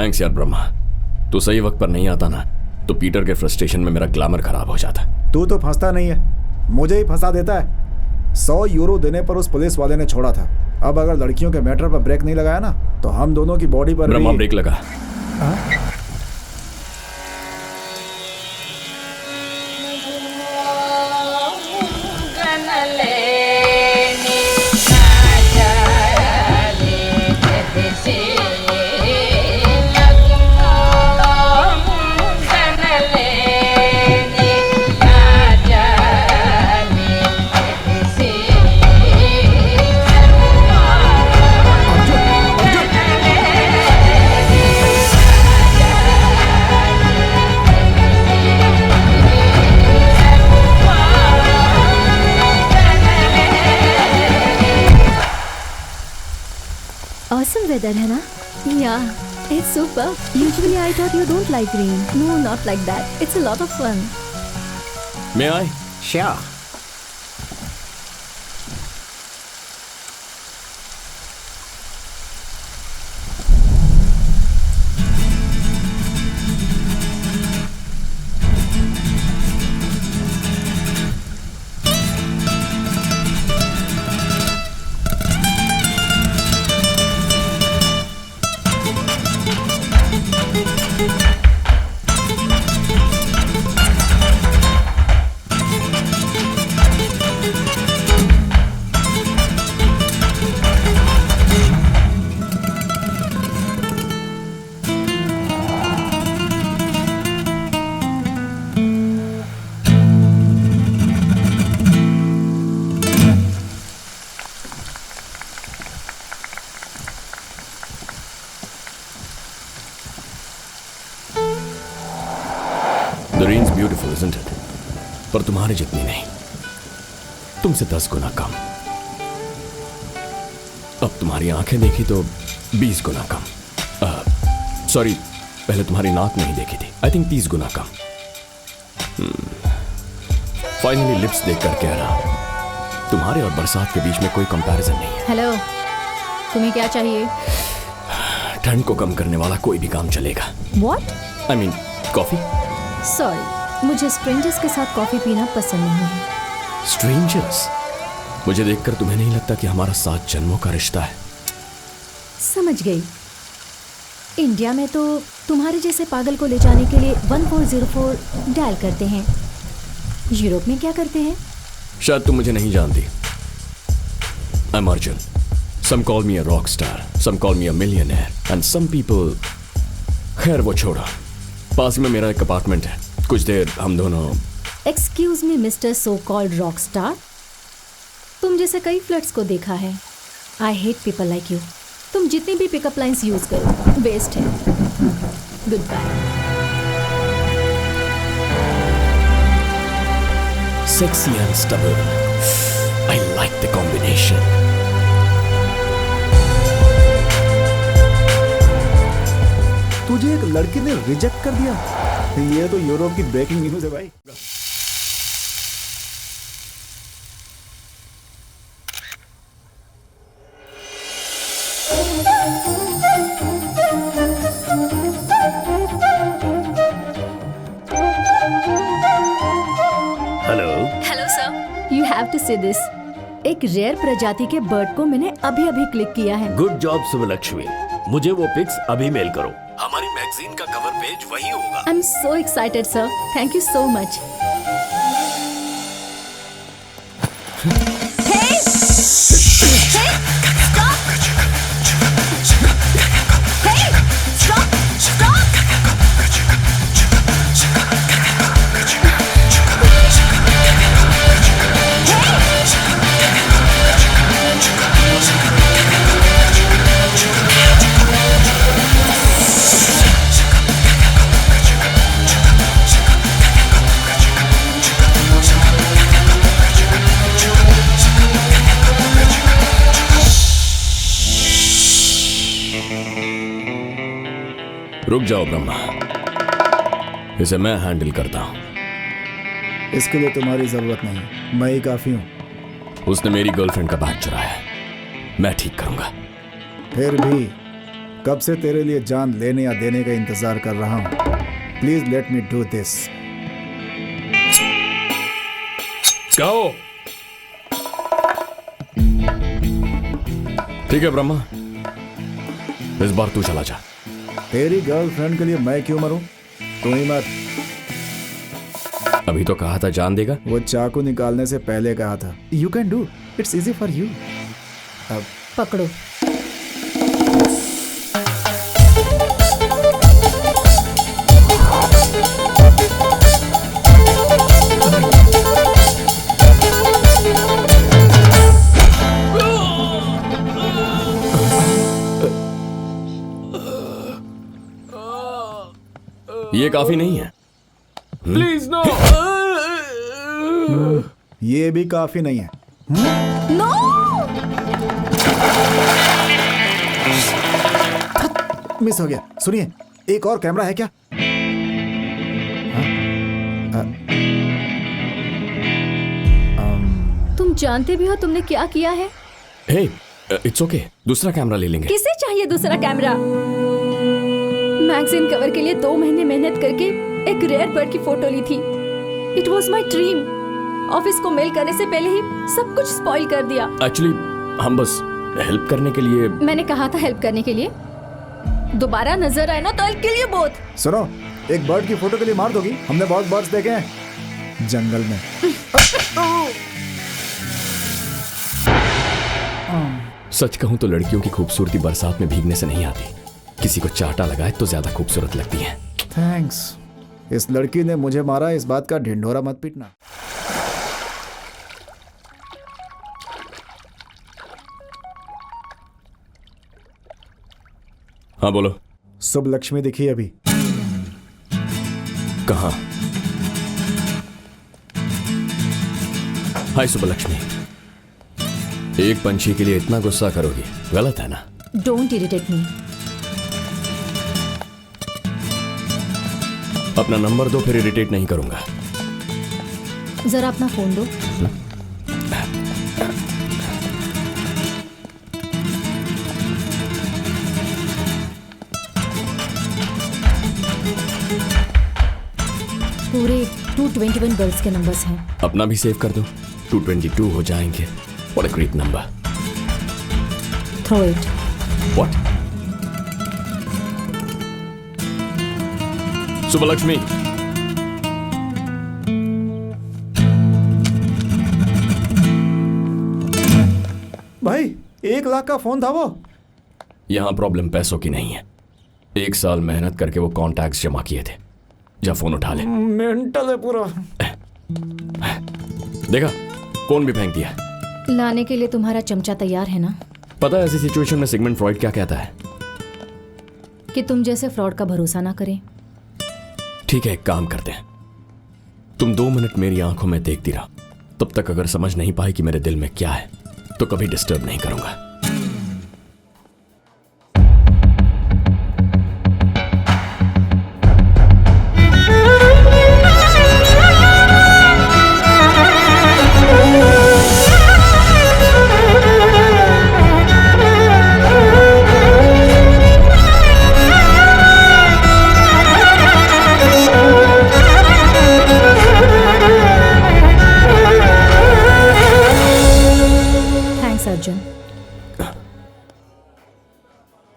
Thanks यार ब्रह्मा। तू सही वक्त पर नहीं आता ना तो पीटर के फ्रस्ट्रेशन में मेरा ग्लैमर खराब हो जाता। तू तो फंसता नहीं है, मुझे ही फंसा देता है। 100 यूरो देने पर उस पुलिस वाले ने छोड़ा था। अब अगर लड़कियों के मैटर पर ब्रेक नहीं लगाया ना तो हम दोनों की बॉडी पर ब्रह्मा ब्रेक लगा। Awesome weather है ना? Yeah, it's super. Usually I thought you don't like rain. No, not like that. It's a lot of fun. May I? Sure. The rain's beautiful, isn't it? पर तुम्हारे जितनी नहीं, तुमसे 10 गुना कम। अब तुम्हारी आंखें देखी तो 20 गुना कम। सॉरी, पहले तुम्हारी नाक नहीं देखी थी। I think 30 Guna come. Finally lips देखकर कह रहा, तुम्हारे और बरसात के बीच में कोई कंपैरिजन नहीं है। हेलो, तुम्हें क्या चाहिए? ठंड को कम करने वाला कोई भी काम चलेगा। What? I mean coffee. Sorry, मुझे स्ट्रेंजर्स के साथ कॉफी पीना पसंद नहीं है। स्ट्रेंजर्स? मुझे देखकर तुम्हें नहीं लगता कि हमारा 7 जन्मों का रिश्ता है? समझ गई। इंडिया में तो तुम्हारे जैसे पागल को ले जाने के लिए 1404 डायल करते हैं। यूरोप में क्या करते हैं? शायद तुम मुझे नहीं जानती। I am Arjun. Some call me a rock star, some call me a millionaire, and some people... खैर वो छोड़ो। पास में मेरा एक अपार्टमेंट है। कुछ देर हम दोनों... excuse me mister so called rock star, तुम जैसे कई फ्लर्ट्स को देखा है। I hate people like you. तुम जितनी भी पिकअप लाइन्स यूज करो वेस्ट है। Goodbye. Sexy and stubborn. I like the combination. तुझे एक लड़की ने रिजेक्ट कर दिया। ये तो यूरोप की ब्रेकिंग न्यूज़ है भाई। Hello sir, you have to see this. एक रेयर प्रजाति के बर्ड को मैंने अभी क्लिक किया है। Good job Subalakshmi. मुझे वो पिक्स अभी मेल करो। हमारी मैगजीन का कवर पेज वही होगा। I am so excited sir, thank you so much. रुक जाओ ब्रह्मा, इसे मैं हैंडल करता हूं। इसके लिए तुम्हारी जरूरत नहीं, मैं ही काफी हूं। उसने मेरी गर्लफ्रेंड का बैग चुराया है, मैं ठीक करूंगा। फिर भी कब से तेरे लिए जान लेने या देने का इंतजार कर रहा हूं। Please let me do this. कहो। ठीक है ब्रह्मा, इस बार तू चला जा। तेरी गर्लफ्रेंड के लिए मैं क्यों मरूं? तू ही मर। अभी तो कहा था जान देगा। वो चाकू निकालने से पहले कहा था। You can do, it's easy for you. पकड़ो। ये काफी नहीं है। Please no. ये भी काफी नहीं है। नो। मिस हो गया। सुनिए, एक और कैमरा है क्या? तुम जानते भी हो तुमने क्या किया है? हे, इट्स ओके, दूसरा कैमरा ले लेंगे। किसे चाहिए दूसरा कैमरा? मैगजीन कवर के लिए 2 महीने मेहनत करके एक रेयर बर्ड की फोटो ली थी। It was my dream. Office को मेल करने से पहले ही सब कुछ स्पॉइल कर दिया। एक्चुअली हम बस हेल्प करने के लिए। मैंने कहा था हेल्प करने के लिए। दोबारा नजर आए ना तो I'll kill you both। सुनो, एक बर्ड की फोटो के लिए मार दोगी? हमने बहुत बर्ड्स देखे हैं जंगल में। सच कहूं तो लड़कियों की खूबसूरती बरसात में भीगने से नहीं आती, किसी को चाटा लगाए तो ज्यादा खूबसूरत लगती है। थैंक्स। इस लड़की ने मुझे मारा, इस बात का ढिंढोरा मत पीटना। हाँ बोलो। शुभ लक्ष्मी दिखी अभी? कहाँ? हाय सुबलक्ष्मी। एक पंछी के लिए इतना गुस्सा करोगी? गलत है ना? Don't irritate me. अपना नंबर दो, फिर इरिटेट नहीं करूंगा। जरा अपना फोन दो। पूरे 221 गर्ल्स के नंबर्स हैं। अपना भी सेव कर दो, 222 हो जाएंगे। What a great number. Throw it. What? Subbulakshmi. भाई, 1 लाख का फोन था वो। यहां प्रॉब्लम पैसों की नहीं है। 1 साल मेहनत करके वो कॉन्टैक्ट्स जमा किए थे। जा फोन उठा ले। मेंटल है पूरा। देखा, फोन भी फेंक दिया। लाने के लिए तुम्हारा चमचा तैयार है ना? पता है ऐसी सिचुएशन में सिगमंड फ्रॉइड क्या कहता है? कि तुम जैसे फ्रॉड का भरोसा ना करें। ठीक है, एक काम करते हैं। तुम 2 मिनट मेरी आंखों में देखती रहो। तब तक अगर समझ नहीं पाई कि मेरे दिल में क्या है तो कभी डिस्टर्ब नहीं करूंगा।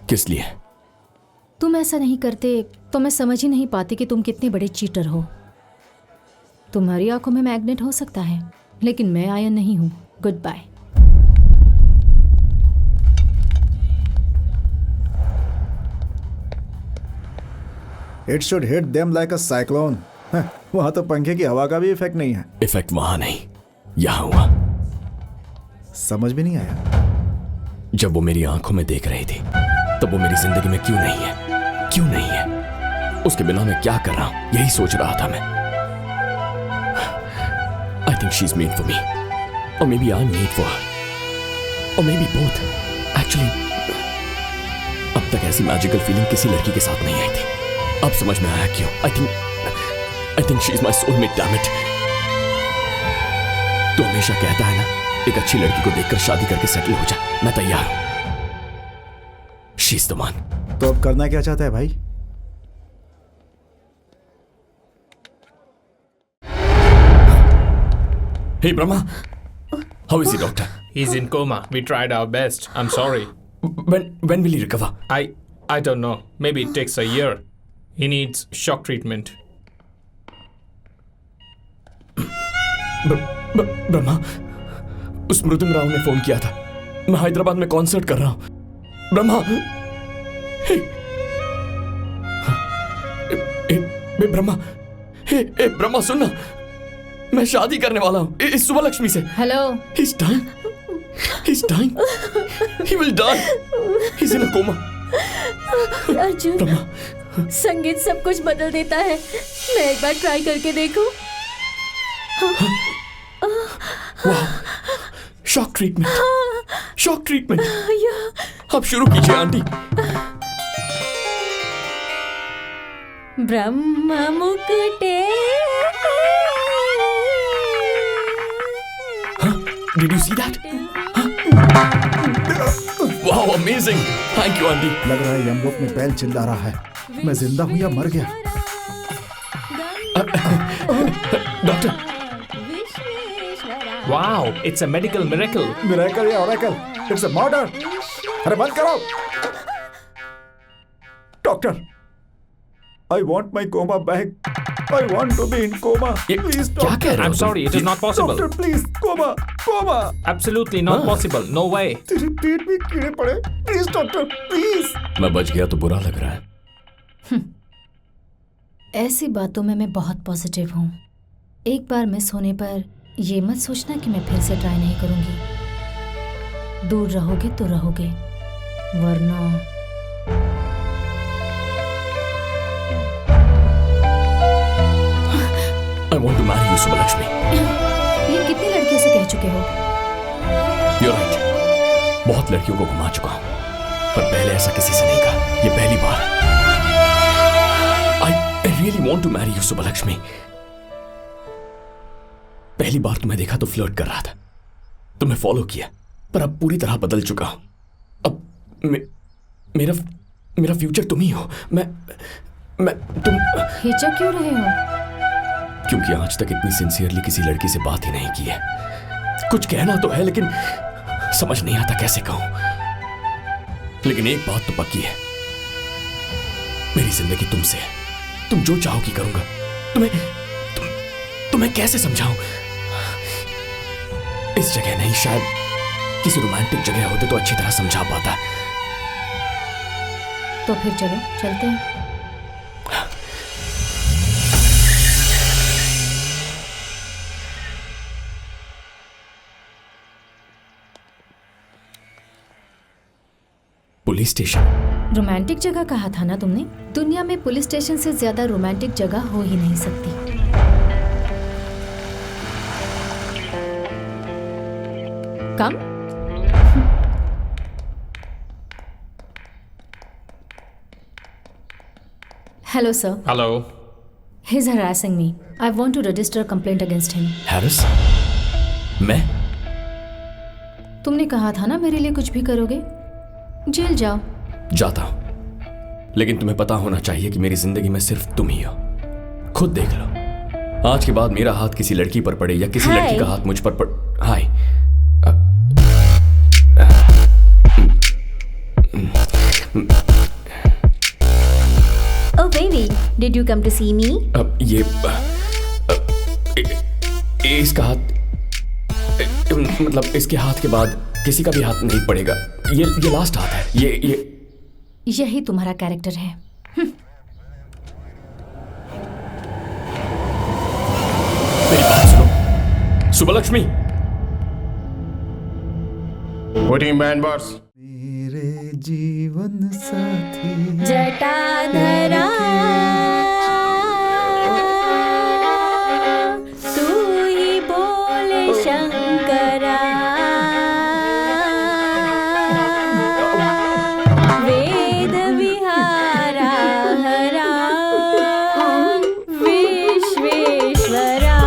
किस लिए? तुम ऐसा नहीं करते तो मैं समझ ही नहीं पाती कि तुम कितने बड़े चीटर हो। तुम्हारी आंखों में मैग्नेट हो सकता है, लेकिन मैं आयन नहीं हूं। Goodbye. It should hit them like a cyclone. वहां तो पंखे की हवा का भी इफेक्ट नहीं है। इफेक्ट वहां नहीं, यहां हुआ। समझ भी नहीं आया। जब वो मेरी आंखों में देख रही थी तब वो मेरी जिंदगी में क्यों नहीं है? क्यों नहीं है? उसके बिना मैं क्या कर रहा हूं, यही सोच रहा था मैं। I think she is made for me, और maybe I am made for her, और मे बी बोथ। एक्चुअली अब तक ऐसी मैजिकल फीलिंग किसी लड़की के साथ नहीं आई थी। अब समझ में आया क्यों। आई think she is my soulmate, damn it. तो हमेशा कहता है ना, एक अच्छी लड़की को देखकर शादी करके सेटल हो जा। मैं तैयार हूं। She is the one. तो अब करना क्या चाहता है भाई? Hey Brahma, how is he, doctor? He's in coma. We tried our best. I'm sorry. When will he recover? I don't know. Maybe it takes a year. He needs shock treatment. Brahma, उस मृदुंग राव ने phone किया था। मैं हैदराबाद में concert कर रहा हूं। ब्रह्मा, ब्रह्मा, ब्रह्मा सुनना, मैं शादी करने वाला हूं इस सुबलक्ष्मी से। Hello. He's dying. He's dying. He will die. He's in a coma. Arjun, Brahma, संगीत सब कुछ बदल देता है। मैं एक बार ट्राई करके देखूं। वाह, शॉक ट्रीटमेंट, शॉक ट्रीटमेंट। अब शुरू कीजिए aunty. Brahma मुकुटे। Did you see that? Wow, amazing. Thank you, auntie. लग रहा है यमलोक में बैल चिल्ला रहा है। मैं जिंदा हूं या मर गया? Doctor, Wow, it's a medical miracle. Miracle या ओरेकल? It's a murder. अरे बंद करो। Doctor, I want my coma back. I want to be in coma. Please क्या कह रहे हो? I'm sorry, it is not possible. Doctor please, coma, coma. Absolutely not possible. No way. तेरे पेट में कीड़े पड़े। Please doctor, please. मैं बच गया तो बुरा लग रहा है। ऐसी बातों में मैं बहुत पॉजिटिव हूँ। एक बार मिस होने पर ये मत सोचना कि मैं फिर से ट्राई नहीं करूंगी। दूर रहोगे तो रहोगे, वरना I want to marry you, Subbulakshmi. ये कितनी लड़कियों से कह चुके हो? You're right. बहुत लड़कियों को घुमा चुका हूं, पर पहले ऐसा किसी से नहीं कहा। ये पहली बार है। I really want to marry you, Subbulakshmi. पहली बार तुम्हें देखा तो फ्लर्ट कर रहा था, तुम्हें फॉलो किया, पर अब पूरी तरह बदल चुका हूं। अब मेरा फ्यूचर तुम ही हो। तुम। हिचक क्यों रहे हो? क्योंकि आज तक इतनी सिंसियरली किसी लड़की से बात ही नहीं की है। कुछ कहना तो है, लेकिन समझ नहीं आता कैसे कहूं। लेकिन एक बात तो पक्की है, मेरी जिंदगी तुमसे है। तुम जो चाहोगी करूंगा। तुम्हें कैसे समझाऊं? इस जगह नहीं, शायद किसी रोमांटिक जगह होते तो अच्छी तरह समझा पाता। तो फिर चलो, चलते हैं। Police station. रोमांटिक जगह कहा था ना तुमने? दुनिया में पुलिस स्टेशन से ज्यादा रोमांटिक जगह हो ही नहीं सकती। कम। Hello, sir. Hello. He's harassing me. I want to register a complaint against him. Harris? मैं? तुमने कहा था ना मेरे लिए कुछ भी करोगे। जेल जाओ। जाता हूं, लेकिन तुम्हें पता होना चाहिए कि मेरी जिंदगी में सिर्फ तुम ही हो। खुद देख लो, आज के बाद मेरा हाथ किसी लड़की पर पड़े या किसी लड़की का हाथ मुझ पर पड़। हाय। Oh baby, did you come to see me? अब ये इसका हाथ, मतलब इसके हाथ के बाद किसी का भी हाथ नहीं पड़ेगा। ये लास्ट हाथ है। ये यही तुम्हारा कैरेक्टर है। मेरी बात सुनो, सुबलक्ष्मी। Putting man boss. मेरे जीवन साथी जटाधरा तू ही बोले शंकरा, वेद विहारा हरा विश्वेश्वरा,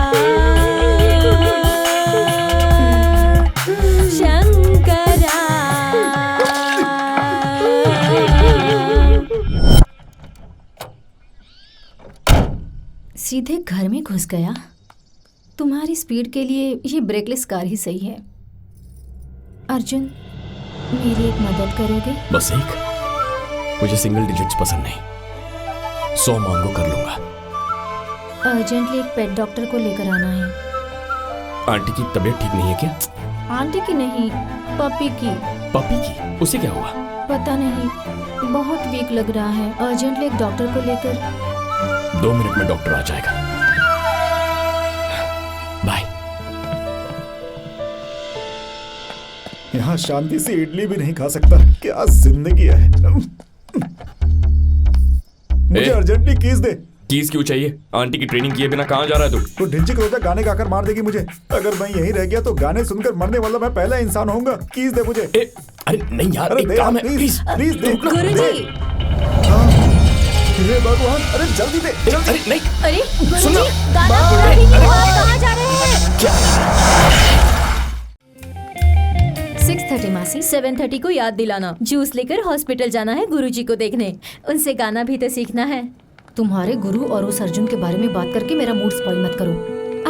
शंकरा सीधे घर में घुस गया। तुम्हारी स्पीड के लिए ये ब्रेकलेस कार ही सही है। अर्जुन, मेरी एक मदद करोगे? बस एक? मुझे सिंगल डिजिट्स पसंद नहीं, 100 मांगो कर लूंगा। अर्जेंटली एक पेट डॉक्टर को लेकर आना है। आंटी की तबीयत ठीक नहीं है क्या? आंटी की नहीं, पपी की। पपी की? उसे क्या हुआ? पता नहीं, बहुत वीक लग रहा है। अर्जेंटली एक डॉक्टर को लेकर। 2 मिनट में डॉक्टर आ जाएगा। बाय। यहाँ शांति से इडली भी नहीं खा सकता। क्या जिंदगी है। मुझे अर्जेंटली कीज दे। कीज क्यों चाहिए? आंटी की ट्रेनिंग किए बिना कहाँ जा रहा है तू? तो ढिंचिक रोजा गाने गाकर मार देगी मुझे। अगर मैं यहीं रह गया तो गाने सुनकर मरने वाला मैं पहला इंसान होऊंगा। कीज दे मुझे। अरे नहीं यार, अरे एक दे काम यार, है, प्लीज प्लीज दे। गुरुजी! हे भगवान, अरे जल्दी दे। अरे नहीं, अरे सुन ना। गुरुजी, गाना पूरा ही नहीं हुआ, आप कहाँ जा रहे हैं? 6:30 मासी। 7:30 को याद दिलाना। जूस लेकर हॉस्पिटल जाना है गुरुजी को देखने। उनसे गाना भी तो सीखना है। तुम्हारे गुरु और उस अर्जुन के बारे में बात करके मेरा मूड स्पॉइल मत करो।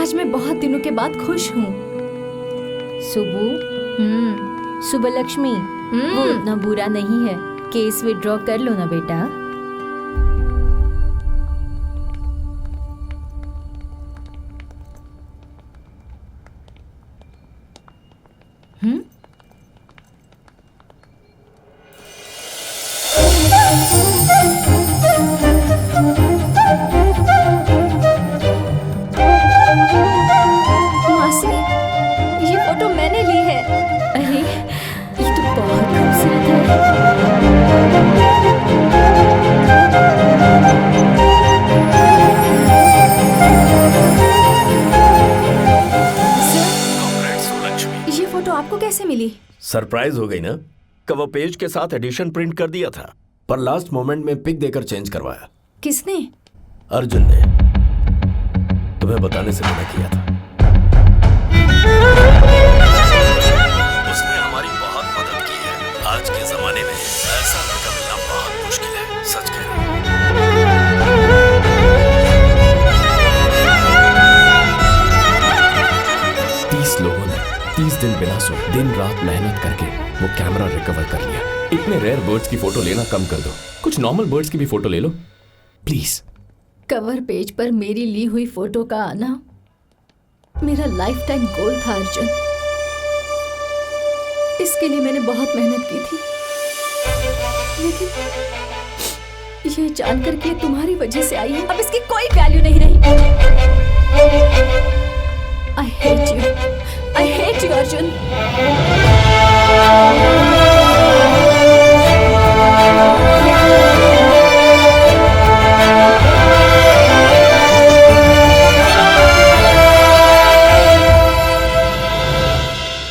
आज मैं बहुत दिनों के बाद खुश हूँ। सुबह लक्ष्मी, वो उतना बुरा नहीं है। केस विड्रॉ कर लो ना बेटा। मासी, ये फोटो मैंने ली है। अरे ये तो बहुत खूबसूरत है। ये फोटो आपको कैसे मिली? सरप्राइज हो गई ना? कवर पेज के साथ एडिशन प्रिंट कर दिया था, पर लास्ट मोमेंट में पिक देकर चेंज करवाया। किसने? अर्जुन ने। तुम्हें बताने से मना किया था। उसने हमारी बहुत मदद की है। आज के जमाने में ऐसा लड़का मिलना बहुत मुश्किल है, सच कह रहा हूं। 30 लोगों ने 30 दिन बिना सोए दिन रात मेहनत करके वो कैमरा रिकवर कर लिया। इतने रेयर बर्ड्स की फोटो लेना कम कर दो, कुछ नॉर्मल बर्ड्स की भी फोटो ले लो प्लीज। कवर पेज पर मेरी ली हुई फोटो का आना मेरा लाइफ टाइम गोल था अर्जुन। इसके लिए मैंने बहुत मेहनत की थी, लेकिन ये जानकर कि ये तुम्हारी वजह से आई है, अब इसकी कोई वैल्यू नहीं रही। I hate you Arjun.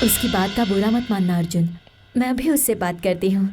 उसकी बात का बुरा मत मानना अर्जुन। मैं भी उससे बात करती हूँ।